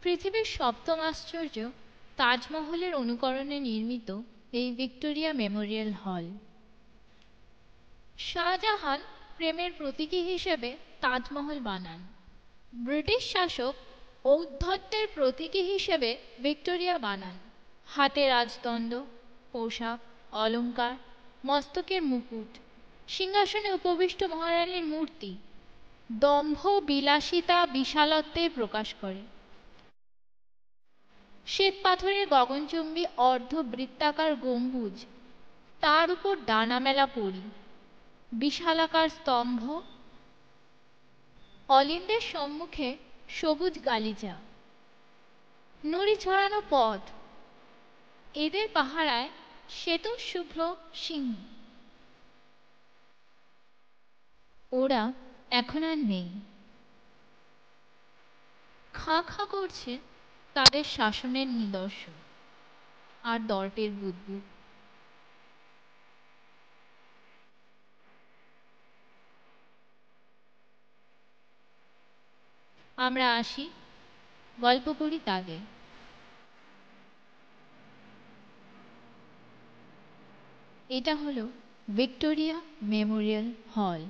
পৃথিবীর সপ্তম আশ্চর্য তাজমহলের অনুকরণে নির্মিত এই ভিক্টোরিয়া মেমোরিয়াল হল। শাহজাহান প্রেমের প্রতীকী হিসেবে তাজমহল বানান। ব্রিটিশ শাসক ঔদ্ধত্যের প্রতীকী হিসেবে ভিক্টোরিয়া বানান। হাতে রাজদণ্ড, পোশাক, অলঙ্কার, মস্তকের মুকুট, সিংহাসনে উপবিষ্ট মহারানীর মূর্তি দম্ভ, বিলাসিতা, বিশালত্বে প্রকাশ করে। শ্বেতপাথরের গগনচুম্বী অর্ধবৃত্তাকার গম্বুজ, তার উপর ডানামেলা পরী, বিশালাকার স্তম্ভ, অলিন্দের সম্মুখে সবুজ গালিচা, নুড়ি ছড়ানো পথ, এদের পাহারায় শ্বেতশুভ্র সিংহ। ওরা এখন আর নেই। খাঁ খাঁ করছে তাদের শাসনের নিদর্শন আর দর্পের বুদবুদ। আমরা আসি, গল্প করি তাদের। এটা হলো ভিক্টোরিয়া মেমোরিয়াল হল।